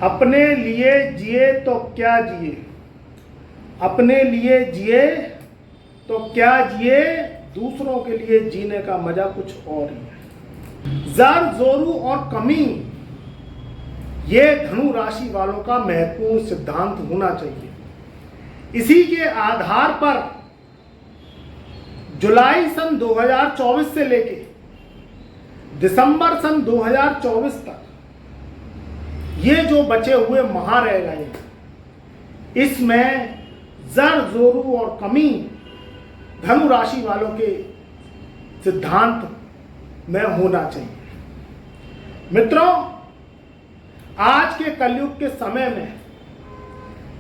अपने लिए जिए तो क्या जिए, अपने लिए जिए तो क्या जिए, दूसरों के लिए जीने का मजा कुछ और ही है। ज़र जोरू और कमी, ये धनु राशि वालों का महत्वपूर्ण सिद्धांत होना चाहिए। इसी के आधार पर जुलाई सन 2024 से लेके दिसंबर सन 2024 तक ये जो बचे हुए माह रह गए हैं, इसमें ज़र जोरू और कमी धनु राशि वालों के सिद्धांत में होना चाहिए। मित्रों, आज के कलयुग के समय में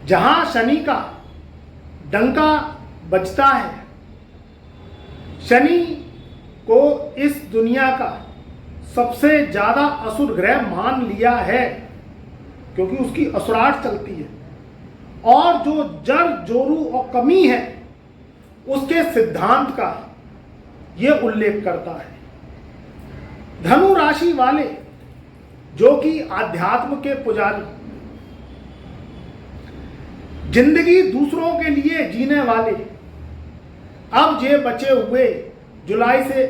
जहां शनि का डंका बजता है, शनि को इस दुनिया का सबसे ज्यादा असुर ग्रह मान लिया है, क्योंकि उसकी असुराट चलती है, और जो जर जोरू और कमी है उसके सिद्धांत का यह उल्लेख करता है। धनु राशि वाले जो कि आध्यात्म के पुजारी, जिंदगी दूसरों के लिए जीने वाले, अब ये बचे हुए जुलाई से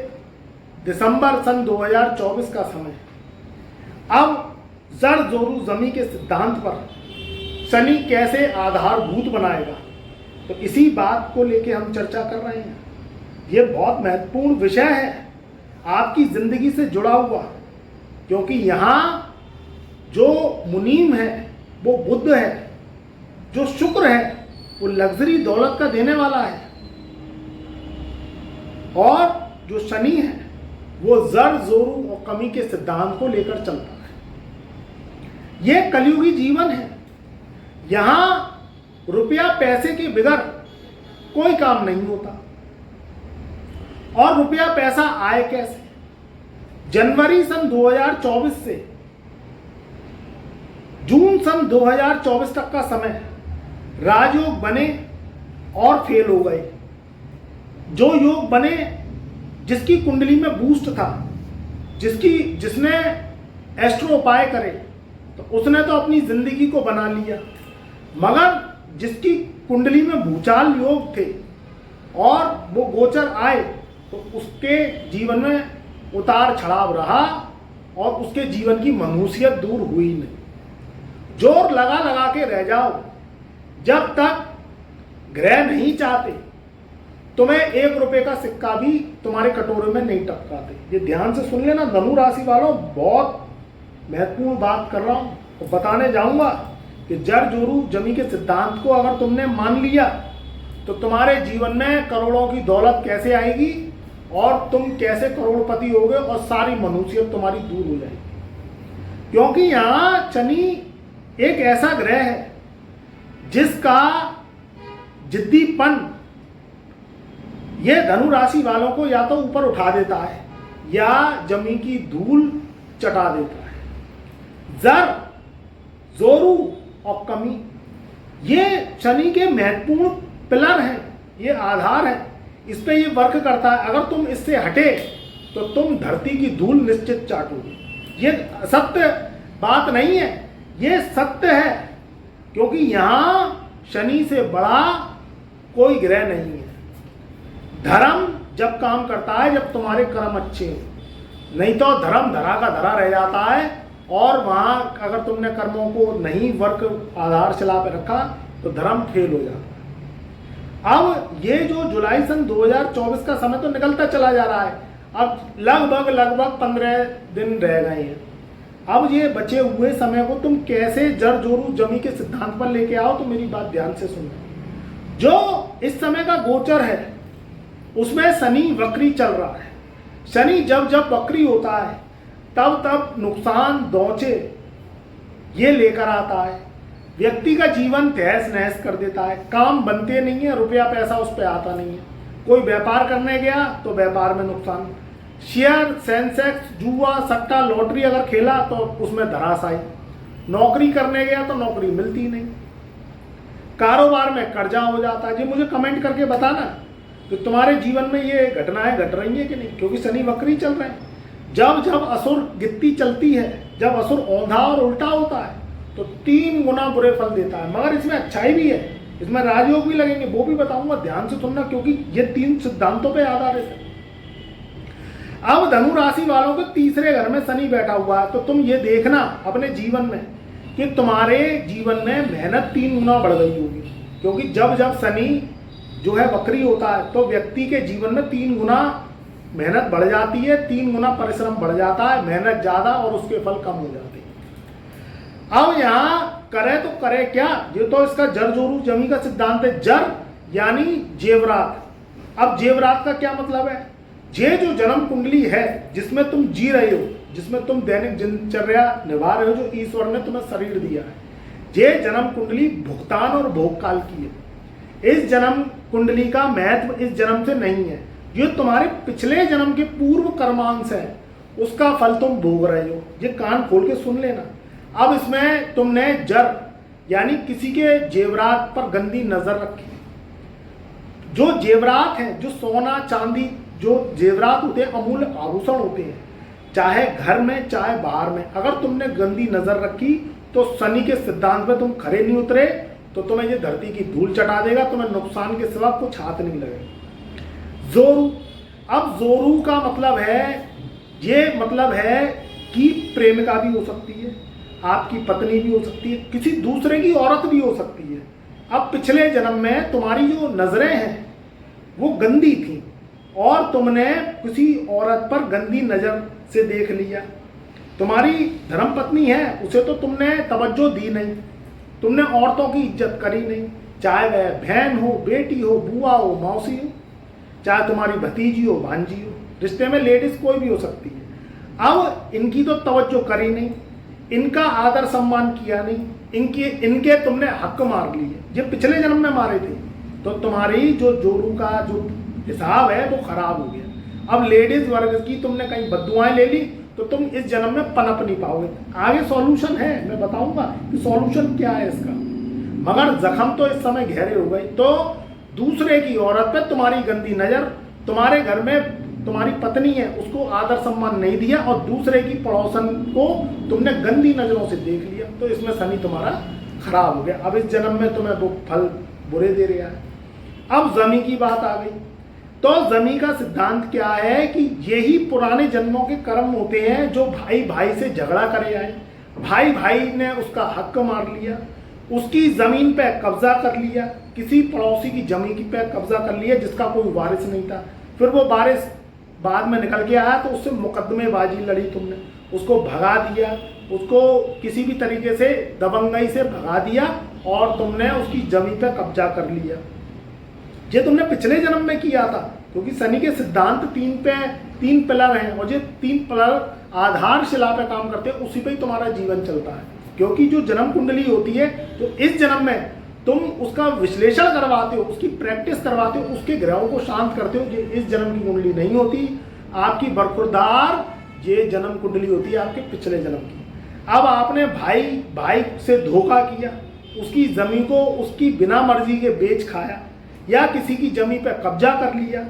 दिसंबर सन 2024 का समय, अब जर जोरू जमी के सिद्धांत पर शनि कैसे आधारभूत बनाएगा, तो इसी बात को लेके हम चर्चा कर रहे हैं। ये बहुत महत्वपूर्ण विषय है, आपकी जिंदगी से जुड़ा हुआ, क्योंकि यहाँ जो मुनीम है वो बुध है, जो शुक्र है वो लग्जरी दौलत का देने वाला है, और जो शनि है वो जर जोरू और कमी के सिद्धांत को लेकर चलता है। यह कलयुगी जीवन है, यहां रुपया पैसे के बगैर कोई काम नहीं होता। और रुपया पैसा आए कैसे? जनवरी सन 2024 से जून सन 2024 तक का समय राजयोग बने और फेल हो गए। जो योग बने, जिसकी कुंडली में बूस्ट था, जिसने एस्ट्रो उपाय करे, तो उसने तो अपनी जिंदगी को बना लिया, मगर जिसकी कुंडली में भूचाल योग थे और वो गोचर आए, तो उसके जीवन में उतार चढ़ाव रहा और उसके जीवन की मनुष्यत दूर हुई नहीं। जोर लगा लगा के रह जाओ, जब तक ग्रह नहीं चाहते तुम्हें 1 रुपए का सिक्का भी तुम्हारे कटोरे में नहीं टपकाते। ये ध्यान से सुन लेना धनु राशि वालों, बहुत महत्वपूर्ण बात कर रहा हूं, तो बताने जाऊंगा कि जर जोरू जमी के सिद्धांत को अगर तुमने मान लिया तो तुम्हारे जीवन में करोड़ों की दौलत कैसे आएगी और तुम कैसे करोड़पति होगे और सारी मनुष्यत तुम्हारी दूर हो जाएगी। क्योंकि यहाँ शनि एक ऐसा ग्रह है जिसका जिद्दीपन ये धनु राशि वालों को या तो ऊपर उठा देता है या जमीन की धूल चटा देता है। जर जोरू और कमी ये शनि के महत्वपूर्ण पिलर हैं, ये आधार है, इस पे ये वर्क करता है। अगर तुम इससे हटे तो तुम धरती की धूल निश्चित चाटोगे। ये सत्य बात नहीं है, ये सत्य है, क्योंकि यहाँ शनि से बड़ा कोई ग्रह नहीं है। धर्म जब काम करता है जब तुम्हारे कर्म अच्छे हो, नहीं तो धर्म धरा का धरा रह जाता है, और वहां अगर तुमने कर्मों को नहीं वर्क आधारशिला पे रखा तो धर्म फेल हो जाता है। अब ये जो जुलाई सन 2024 का समय तो निकलता चला जा रहा है, अब लगभग 15 दिन रह गए हैं। अब ये बचे हुए समय को तुम कैसे जर जोरू जमी के सिद्धांत पर लेके आओ, तो मेरी बात ध्यान से सुनो। जो इस समय का गोचर है उसमें शनि वक्री चल रहा है। शनि जब जब वक्री होता है तब तब नुकसान दौचे ये लेकर आता है, व्यक्ति का जीवन तहस नहस कर देता है, काम बनते नहीं है, रुपया पैसा उस पर आता नहीं है। कोई व्यापार करने गया तो व्यापार में नुकसान, शेयर सेंसेक्स जुआ सट्टा लॉटरी अगर खेला तो उसमें धराशायी, नौकरी करने गया तो नौकरी मिलती नहीं, कारोबार में कर्जा हो जाता है। जी मुझे कमेंट करके बताना कि तुम्हारे जीवन में ये घटनाएं घट रही हैं कि नहीं, क्योंकि शनि वक्री चल रहे हैं। जब जब असुर गित्ती चलती है, जब असुर औंधा और उल्टा होता है, तो 3 गुना बुरे फल देता है। मगर इसमें अच्छाई भी है, इसमें राजयोग भी लगेंगे, वो भी बताऊंगा, ध्यान से सुनना, क्योंकि ये 3 सिद्धांतों पे आधारित है। अब धनु राशि वालों के तीसरे घर में शनि बैठा हुआ है, तो तुम ये देखना अपने जीवन में कि तुम्हारे जीवन में मेहनत 3 गुना बढ़ गई होगी, क्योंकि जब जब शनि जो है वक्री होता है तो व्यक्ति के जीवन में 3 गुना मेहनत बढ़ जाती है, 3 गुना परिश्रम बढ़ जाता है, मेहनत ज्यादा और उसके फल कम हो जाते हैं। अब यहाँ करे तो करे क्या, ये तो इसका जर जोरू जमी का सिद्धांत है। जर यानी जेवरात। अब जेवरात का क्या मतलब है, ये जो जन्म कुंडली है जिसमें तुम जी रहे हो, जिसमें तुम दैनिक दिनचर्या निभा रहे हो, जो ईश्वर ने तुम्हें शरीर दिया है, ये जन्म कुंडली भुगतान और भोग काल की है। इस जन्म कुंडली का महत्व इस जन्म से नहीं है, ये तुम्हारे पिछले जन्म के पूर्व कर्मांश है, उसका फल तुम भोग रहे हो। ये कान खोल के सुन लेना। अब इसमें तुमने जर यानी किसी के जेवरात पर गंदी नजर रखी। जो जेवरात हैं, जो सोना चांदी, जो जेवरात होते हैं, अमूल्य आभूषण होते हैं, चाहे घर में चाहे बाहर में, अगर तुमने गंदी नजर रखी तो शनि के सिद्धांत में तुम खरे नहीं उतरे तो तुम्हें ये धरती की धूल चटा देगा, तुम्हें नुकसान के सिवा कुछ हाथ नहीं लगेगा। जोरू। अब जोरू का मतलब है, ये मतलब है कि प्रेमिका भी हो सकती है, आपकी पत्नी भी हो सकती है, किसी दूसरे की औरत भी हो सकती है। अब पिछले जन्म में तुम्हारी जो नजरें हैं वो गंदी थी और तुमने किसी औरत पर गंदी नजर से देख लिया। तुम्हारी धर्मपत्नी है, उसे तो तुमने तवज्जो दी नहीं, तुमने औरतों की इज्जत करी नहीं, चाहे वह बहन हो, बेटी हो, बुआ हो, मौसी हो, चाहे तुम्हारी भतीजी हो, भांजी हो, रिश्ते में लेडीज कोई भी हो सकती है। अब इनकी तो तवज्जो करी नहीं, इनका आदर सम्मान किया नहीं, इनके तुमने हक मार लिए, ये पिछले जन्म में मारे थे, तो तुम्हारी जो जोरू का जो हिसाब है वो खराब हो गया। अब लेडीज वर्ग की तुमने कहीं बद्दुआएं ले ली तो तुम इस जन्म में पनप नहीं पाओगे। आगे सॉल्यूशन है, मैं बताऊंगा कि सॉल्यूशन क्या है इसका, मगर जख्म तो इस समय गहरे हो गए। तो दूसरे की औरत पे तुम्हारी गंदी नजर, तुम्हारे घर में तुम्हारी पत्नी है उसको आदर सम्मान नहीं दिया और दूसरे की पड़ोसन को तुमने गंदी नजरों से देख लिया, तो इसमें शनि तुम्हारा खराब हो गया। अब इस जन्म में तुम्हें वो फल बुरे दे रहा है। अब जमी की बात आ गई, तो जमी का सिद्धांत क्या है कि यही पुराने जन्मों के कर्म होते हैं जो भाई भाई से झगड़ा करे आए, भाई भाई ने उसका हक मार लिया, उसकी जमीन पे कब्जा कर लिया, किसी पड़ोसी की जमीन पे कब्जा कर लिया जिसका कोई वारिस नहीं था, फिर वो वारिस बाद में निकल के आया तो उससे मुकदमेबाजी लड़ी तुमने, उसको भगा दिया, उसको किसी भी तरीके से दबंगई से भगा दिया और तुमने उसकी जमीन पे कब्जा कर लिया। ये तुमने पिछले जन्म में किया था, क्योंकि शनि के सिद्धांत 3 पिलर हैं और ये 3 पिलर आधारशिला पे काम करते हैं, उसी पे ही तुम्हारा जीवन चलता है। क्योंकि जो जन्म कुंडली होती है तो इस जन्म में तुम उसका विश्लेषण करवाते हो, उसकी प्रैक्टिस करवाते हो, उसके ग्रहों को शांत करते हो। ये इस जन्म की कुंडली नहीं होती, आपकी बरखुरदार ये जन्म कुंडली होती है आपके पिछले जन्म की। अब आपने भाई से धोखा किया, उसकी जमीन को उसकी बिना मर्जी के बेच खाया, या किसी की जमीन पे कब्जा कर लिया,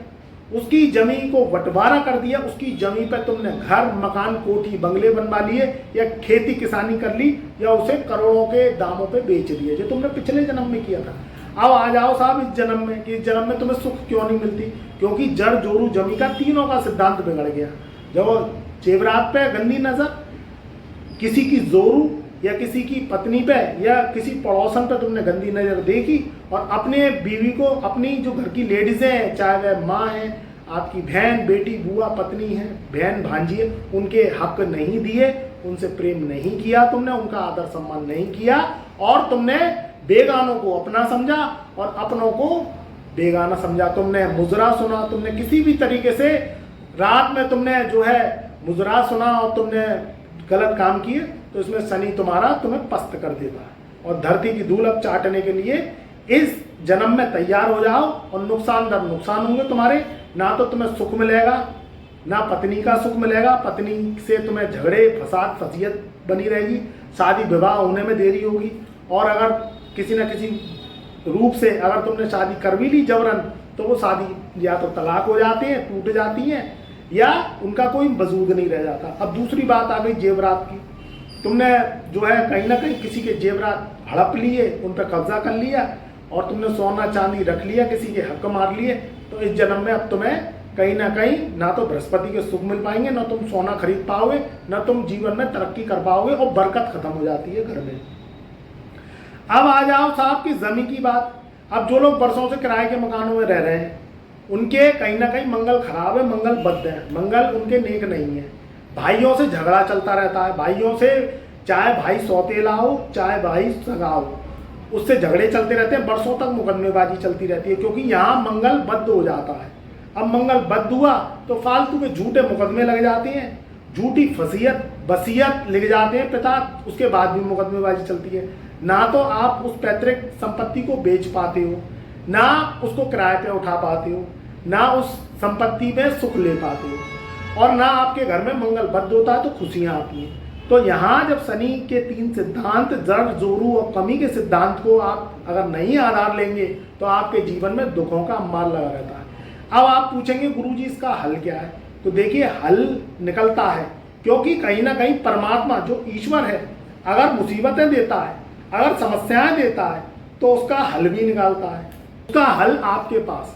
उसकी जमीन को बंटवारा कर दिया, उसकी जमीन पे तुमने घर मकान कोठी बंगले बनवा लिए, या खेती किसानी कर ली, या उसे करोड़ों के दामों पे बेच दिए, जो तुमने पिछले जन्म में किया था। अब आ जाओ साहब इस जन्म में, कि इस जन्म में तुम्हें सुख क्यों नहीं मिलती, क्योंकि जड़ जोरू जमी का तीनों का सिद्धांत बिगड़ गया। जब जेवरात पे गंदी नजर, किसी की जोरू या किसी की पत्नी पे या किसी पड़ोसन पे तुमने गंदी नजर देखी, और अपने बीवी को, अपनी जो घर की लेडीजें हैं, चाहे वह माँ है, आपकी बहन, बेटी, बुआ, पत्नी है, बहन, भांजी है, उनके हक नहीं दिए, उनसे प्रेम नहीं किया तुमने, उनका आदर सम्मान नहीं किया, और तुमने बेगानों को अपना समझा और अपनों को बेगाना समझा। तुमने मुजरा सुना, तुमने किसी भी तरीके से रात में तुमने जो है मुजरा सुना और तुमने गलत काम किए, तो इसमें शनि तुम्हारा तुम्हें पस्त कर देता है। और धरती की धूल अब चाटने के लिए इस जन्म में तैयार हो जाओ, और नुकसान दर नुकसान होंगे तुम्हारे। ना तो तुम्हें सुख मिलेगा, ना पत्नी का सुख मिलेगा, पत्नी से तुम्हें झगड़े फसाद फसीयत बनी रहेगी, शादी विवाह होने में देरी होगी, और अगर किसी न किसी रूप से अगर तुमने शादी कर भी ली जबरन, तो वो शादी या तो तलाक हो जाते हैं, टूट जाती हैं, या उनका कोई वजूद नहीं रह जाता। अब दूसरी बात आ गई जेवरात की। तुमने जो है कहीं ना कहीं किसी के जेवरात हड़प लिए, उन पर कब्जा कर लिया, और तुमने सोना चांदी रख लिया, किसी के हक मार लिए, तो इस जन्म में अब तुम्हें कहीं ना कहीं ना तो बृहस्पति के सुख मिल पाएंगे, ना तुम सोना खरीद पाओगे, ना तुम जीवन में तरक्की कर पाओगे, और बरकत खत्म हो जाती है घर में। अब आ जाओ साहब की जमीन की बात। अब जो लोग बरसों से किराए के मकानों में रह रहे हैं, उनके कहीं ना कहीं मंगल खराब है, मंगल बद है, मंगल उनके नेक नहीं है। भाइयों से झगड़ा चलता रहता है, भाइयों से, चाहे भाई सौतेला हो चाहे भाई सगा हो, उससे झगड़े चलते रहते हैं, बरसों तक मुकदमेबाजी चलती रहती है, क्योंकि यहाँ मंगल बद्ध हो जाता है। अब मंगल बद्ध हुआ तो फालतू के झूठे मुकदमे लग जाते हैं, झूठी वसीयत लिख जाते हैं पिता, उसके बाद भी मुकदमेबाजी चलती है। ना तो आप उस पैतृक संपत्ति को बेच पाते हो, ना उसको किराए पे उठा पाते हो, ना उस संपत्ति में सुख ले पाते हो, और ना आपके घर में मंगल बद्ध होता है तो खुशियां आती हैं। तो यहाँ जब शनि के 3 सिद्धांत, जड़, जोरू और कमी के सिद्धांत को आप अगर नहीं आधार लेंगे तो आपके जीवन में दुखों का अंबार लगा रहता है। अब आप पूछेंगे गुरुजी इसका हल क्या है? तो देखिए हल निकलता है, क्योंकि कहीं ना कहीं परमात्मा जो ईश्वर है, अगर मुसीबतें देता है, अगर समस्याएं देता है, तो उसका हल भी निकालता है। उसका हल आपके पास,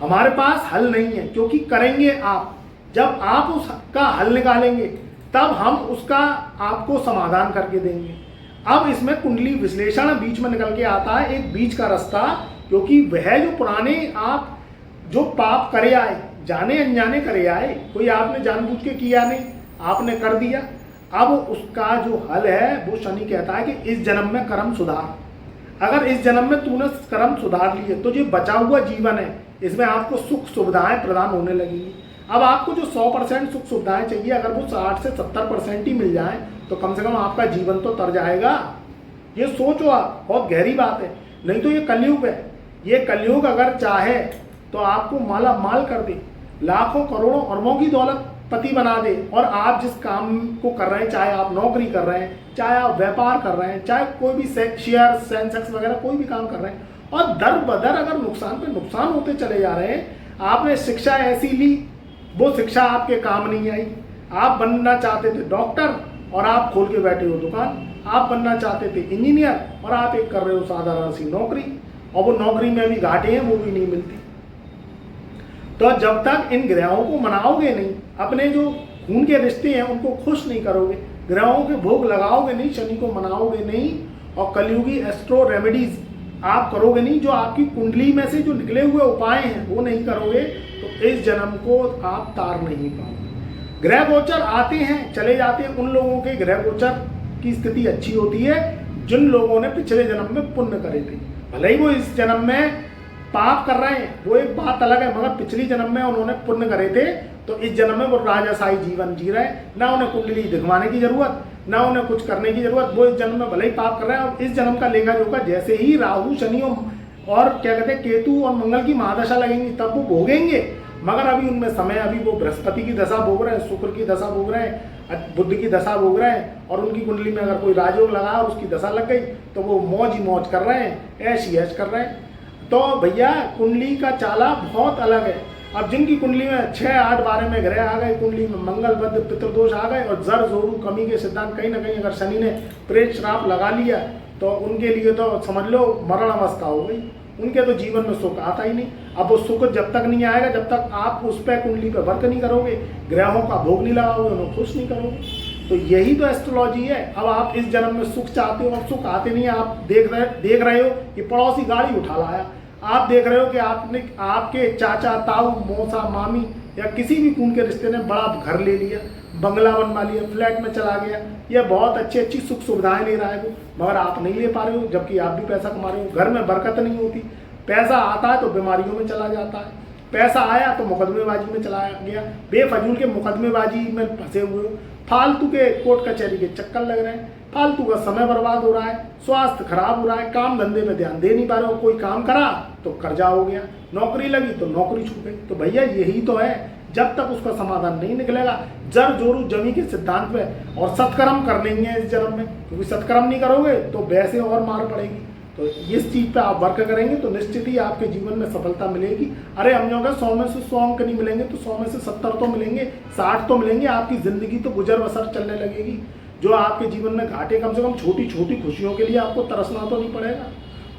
हमारे पास हल नहीं है, क्योंकि करेंगे आप, जब आप उसका हल निकालेंगे तब हम उसका आपको समाधान करके देंगे। अब इसमें कुंडली विश्लेषण बीच में निकल के आता है, एक बीच का रास्ता, क्योंकि वह जो पुराने आप जो पाप करे आए, जाने अनजाने करे आए, कोई आपने जानबूझ के किया नहीं, आपने कर दिया, अब उसका जो हल है वो शनि कहता है कि इस जन्म में कर्म सुधार। अगर इस जन्म में तूने कर्म सुधार लिए तो जो बचा हुआ जीवन है इसमें आपको सुख सुविधाएं प्रदान होने लगेंगी। अब आपको जो 100% सुख सुविधाएं चाहिए, अगर वो 60 से 70% ही मिल जाए तो कम से कम आपका जीवन तो तर जाएगा। ये सोचो आप, बहुत गहरी बात है। नहीं तो ये कलयुग है, ये कलयुग अगर चाहे तो आपको माला माल कर दे, लाखों करोड़ों अरबों की दौलत पति बना दे, और आप जिस काम को कर रहे हैं, चाहे आप नौकरी कर रहे हैं, चाहे आप व्यापार कर रहे हैं, चाहे कोई भी शेयर सेंसेक्स वगैरह कोई भी काम कर रहे हैं, और दर बदर अगर नुकसान पे नुकसान होते चले जा रहे हैं। आपने शिक्षा ऐसी ली, वो शिक्षा आपके काम नहीं आई। आप बनना चाहते थे डॉक्टर और आप खोल के बैठे हो दुकान, आप बनना चाहते थे इंजीनियर और आप एक कर रहे हो साधारण सी नौकरी, और वो नौकरी में भी घाटे हैं, वो भी नहीं मिलती। तो जब तक इन ग्रहों को मनाओगे नहीं, अपने जो खून के रिश्ते हैं उनको खुश नहीं करोगे, ग्रहों के भोग लगाओगे नहीं, शनि को मनाओगे नहीं, और कलयुगी एस्ट्रो रेमेडीज आप करोगे नहीं, जो आपकी कुंडली में से जो निकले हुए उपाय हैं वो नहीं करोगे, तो इस जन्म को आप तार नहीं पाओगे। ग्रह गोचर आते हैं चले जाते हैं, उन लोगों के ग्रह गोचर की स्थिति अच्छी होती है जिन लोगों ने पिछले जन्म में पुण्य करे थे। भले ही वो इस जन्म में पाप कर रहे हैं, वो एक बात अलग है, मगर पिछली जन्म में उन्होंने पुण्य करे थे, तो इस जन्म में वो राजशाही जीवन जी रहे हैं। ना उन्हें कुंडली दिखवाने की जरूरत, ना उन्हें कुछ करने की जरूरत, वो इस जन्म में भले ही पाप कर रहे हैं। और इस जन्म का लेखा जोखा जैसे ही राहु शनि और क्या कहते हैं केतु और मंगल की महादशा लगेंगी तब वो भोगेंगे, मगर अभी उनमें समय, अभी वो बृहस्पति की दशा भोग रहे हैं, शुक्र की दशा भोग रहे हैं, बुध की दशा भोग रहे हैं, और उनकी कुंडली में अगर कोई राजयोग लगा और उसकी दशा लग गई तो वो मौज ही मौज कर रहे हैं, ऐश ही ऐश कर रहे हैं। तो भैया कुंडली का चाला बहुत अलग है। अब जिनकी कुंडली में 6, 8, 12 में ग्रह आ गए, कुंडली में मंगल बद्ध पितृदोष आ गए, और जड़ जोरू कमी के सिद्धांत कहीं ना कहीं अगर शनि ने प्रेत श्राप लगा लिया तो उनके लिए तो समझ लो मरण अवस्था हो गई, उनके तो जीवन में सुख आता ही नहीं। अब वो सुख जब तक नहीं आएगा जब तक आप उस पर कुंडली पर वर्क नहीं करोगे, ग्रहों का भोग नहीं लगाओगे, उन्हें खुश नहीं करोगे। तो यही तो एस्ट्रोलॉजी है। अब आप इस जन्म में सुख चाहते हो और सुख आते नहीं, आप देख रहे हो कि पड़ोसी गाड़ी उठा लाया, आप देख रहे हो कि आपने आपके चाचा ताऊ मौसा मामी या किसी भी खून के रिश्ते ने बड़ा घर ले लिया, बंगला बनवा लिया, फ्लैट में चला गया, या बहुत अच्छी अच्छी सुख सुविधाएं ले रहा है वो, मगर आप नहीं ले पा रहे हो, जबकि आप भी पैसा कमा रहे हो। घर में बरकत नहीं होती, पैसा आता है तो बीमारियों में चला जाता है, पैसा आया तो मुकदमेबाजी में चला गया, बेफजूल के मुकदमेबाजी में फंसे हुए हो, फालतू के कोर्ट कचहरी के चक्कर लग रहे हैं, फालतू का समय बर्बाद हो रहा है, स्वास्थ्य खराब हो रहा है, काम धंधे में ध्यान दे नहीं पा रहे हो, कोई काम करा तो कर्जा हो गया, नौकरी लगी तो नौकरी छूट गई। तो भैया यही तो है, जब तक उसका समाधान नहीं निकलेगा जड़ जोरू जमी के सिद्धांत पे, और सत्कर्म करने ही है इस जन्म में, क्योंकि सत्कर्म नहीं करोगे तो वैसे और मार पड़ेगी। तो इस चीज़ पे आप वर्क करेंगे तो निश्चित ही आपके जीवन में सफलता मिलेगी। अरे हम जो 100 में से 100 अंक नहीं मिलेंगे तो 100 में से 70 तो मिलेंगे, 60 तो मिलेंगे, आपकी ज़िंदगी तो गुजर बसर चलने लगेगी। जो आपके जीवन में घाटे, कम से कम छोटी छोटी खुशियों के लिए आपको तरसना तो नहीं पड़ेगा।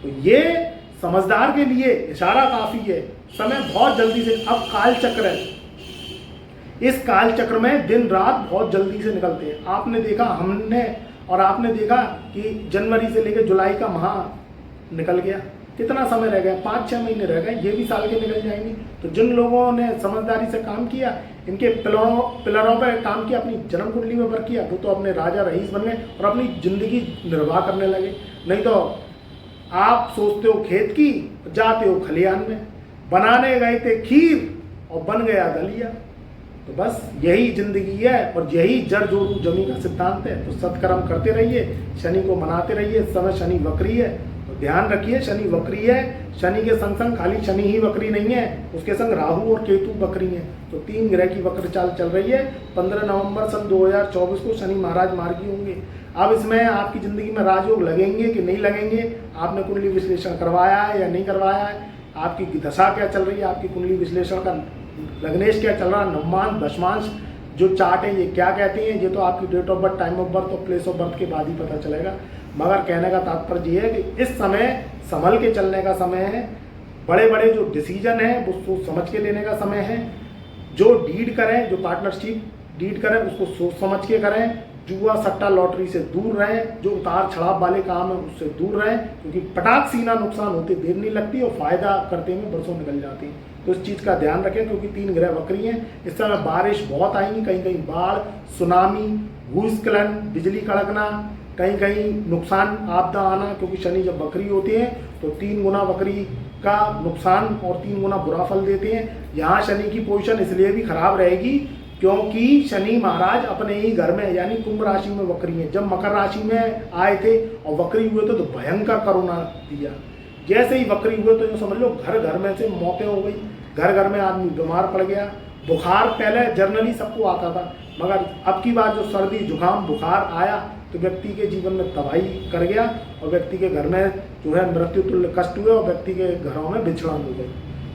तो ये समझदार के लिए इशारा काफ़ी है। समय बहुत जल्दी से, अब काल चक्र है, इस काल चक्र में दिन रात बहुत जल्दी से निकलते हैं। आपने देखा, हमने और आपने देखा कि जनवरी से लेकर जुलाई का माह निकल गया, कितना समय रह गया, 5-6 महीने रह गए, ये भी साल के निकल जाएंगे। तो जिन लोगों ने समझदारी से काम किया, इनके पिलरों पर काम किया, अपनी जन्म कुंडली में वर्क किया, तो अपने राजा रईस बन गए और अपनी जिंदगी निर्वाह करने लगे। नहीं तो आप सोचते हो खेत की, जाते हो खलिहान में, बनाने गए थे खीर और बन गया दलिया। तो बस यही जिंदगी है और यही जड़ जोड़ू जमी का सिद्धांत है। तो सत्कर्म करते रहिए, शनि को मनाते रहिए। इस समय शनि वक्री है, तो ध्यान रखिए शनि वक्री है। शनि के संग संग खाली शनि ही वक्री नहीं है, उसके संग राहु और केतु वक्री हैं। तो 3 ग्रह की वक्र चाल चल रही है। 15 नवंबर सन 2024 को शनि महाराज मार्गी होंगे। अब इसमें आपकी ज़िंदगी में राजयोग लगेंगे कि नहीं लगेंगे, आपने कुंडली विश्लेषण करवाया है या नहीं करवाया है, आपकी दशा क्या चल रही है, आपकी कुंडली विश्लेषण का लग्नेश क्या चल रहा है, नवमांश दशमांश जो चार्ट है ये क्या कहते हैं, ये तो आपकी date of birth, time of birth और प्लेस ऑफ बर्थ के बाद ही पता चलेगा। मगर कहने का तात्पर्य ये है कि इस समय संभल के चलने का समय है। बड़े बड़े जो डिसीजन हैं वो सोच समझ के लेने का समय है। जो डीड करें, जो पार्टनरशिप डीड करें, उसको सोच समझ के करें। जुआ सट्टा लॉटरी से दूर रहें, जो उतार चढ़ाव वाले काम है उससे दूर रहें, क्योंकि पटाख सीना नुकसान होते देर नहीं लगती और फायदा करते में बरसों निकल जाती है। तो इस चीज़ का ध्यान रखें, क्योंकि 3 ग्रह वक्री हैं। इस समय बारिश बहुत आएंगी, कहीं कहीं बाढ़, सुनामी, भूस्खलन, बिजली कड़कना, कहीं कहीं नुकसान आपदा आना, क्योंकि शनि जब वक्री होते हैं तो 3 गुना वक्री का नुकसान और 3 गुना बुरा फल देते हैं। यहाँ शनि की पोजीशन इसलिए भी खराब रहेगी क्योंकि शनि महाराज अपने ही घर में यानी कुंभ राशि में वक्री हैं। जब मकर राशि में आए थे और वक्री हुए थे तो भयंकर करुणा दिया। जैसे ही वक्री हुए तो यूँ समझ लो घर घर में से मौतें हो गई, घर घर में आदमी बीमार पड़ गया। बुखार पहले जनरली सबको आता था, मगर अब की बार जो सर्दी जुकाम बुखार आया तो व्यक्ति के जीवन में तबाही कर गया और व्यक्ति के घर में जो है मृत्यु तुल्य कष्ट हुए और व्यक्ति के घरों में विछड़न हो गई।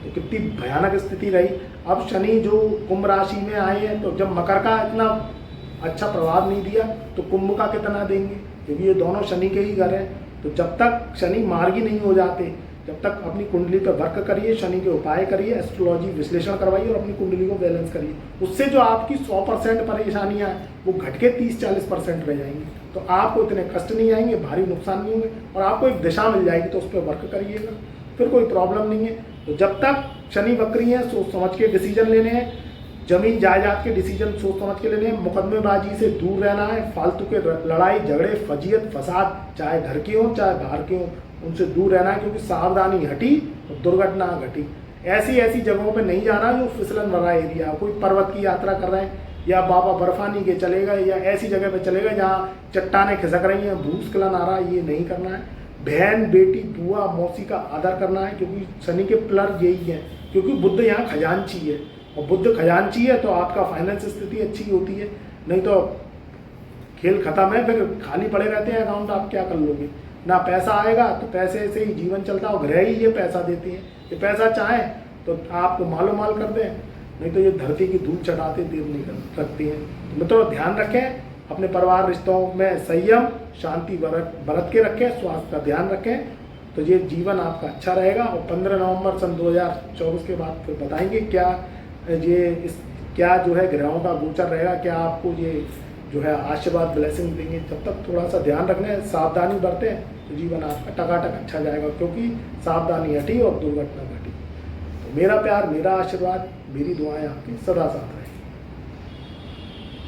तो कितनी भयानक स्थिति रही। अब शनि जो कुंभ राशि में आए हैं तो जब मकर का इतना अच्छा प्रभाव नहीं दिया तो कुंभ का कितना देंगे, क्योंकि ये दोनों शनि के ही घर हैं। तो जब तक शनि मार्गी नहीं हो जाते, जब तक अपनी कुंडली पर वर्क करिए, शनि के उपाय करिए, एस्ट्रोलॉजी विश्लेषण करवाइए और अपनी कुंडली को बैलेंस करिए। उससे जो आपकी 100% परेशानियाँ हैं वो घट के 30-40% रह जाएंगी। तो आपको इतने कष्ट नहीं आएंगे, भारी नुकसान नहीं होंगे और आपको एक दिशा मिल जाएगी, तो उस पर वर्क करिएगा, फिर कोई प्रॉब्लम नहीं है। तो जब तक शनि वक्री है सोच समझ के डिसीजन लेने हैं, जमीन जायदाद के डिसीजन सोच समझ के लेने हैं, मुकदमेबाजी से दूर रहना है, फालतू के लड़ाई झगड़े फजीयत फसाद चाहे घर के हों चाहे बाहर के हों उनसे दूर रहना है, क्योंकि सावधानी हटी तो दुर्घटना घटी। ऐसी ऐसी जगहों पे नहीं जाना जो फिसलन वाला एरिया, कोई पर्वत की यात्रा कर रहे हैं या बाबा बर्फानी के चले गए या ऐसी जगह पे चले गए जहाँ चट्टानें खिसक रही हैं, भूस्खलन आ रहा है, ये नहीं करना है। बहन बेटी बुआ मौसी का आदर करना है, क्योंकि शनि के पिलर यही है, क्योंकि बुद्ध यहाँ खजांची है और बुद्ध खजांची है तो आपका फाइनेंस स्थिति अच्छी होती है। नहीं तो खेल खत्म है, फिर खाली पड़े रहते हैं अकाउंट, आप क्या कर लोगे, ना पैसा आएगा। तो पैसे से ही जीवन चलता है, ग्रह ही ये पैसा देते हैं। ये पैसा चाहें तो आपको मालो माल कर दें, नहीं तो ये धरती की धूल चढ़ाते देर नहीं कर सकती हैं। तो मित्रों ध्यान रखें, अपने परिवार रिश्तों में संयम शांति बरत के रखें, स्वास्थ्य का ध्यान रखें, तो ये जीवन आपका अच्छा रहेगा। और 15 नवंबर सन 2024 के बाद फिर बताएंगे क्या जो है ग्रहों का गोचर रहेगा, क्या आपको ये जो है आशीर्वाद ब्लेसिंग देंगे। जब तक थोड़ा सा ध्यान रखने, सावधानी बरतें तो जीवन आपका टकाटक अच्छा जाएगा, क्योंकि सावधानी हटी और दुर्घटना घटी। तो मेरा प्यार, मेरा आशीर्वाद, मेरी दुआएं आपके सदा साथ रहें।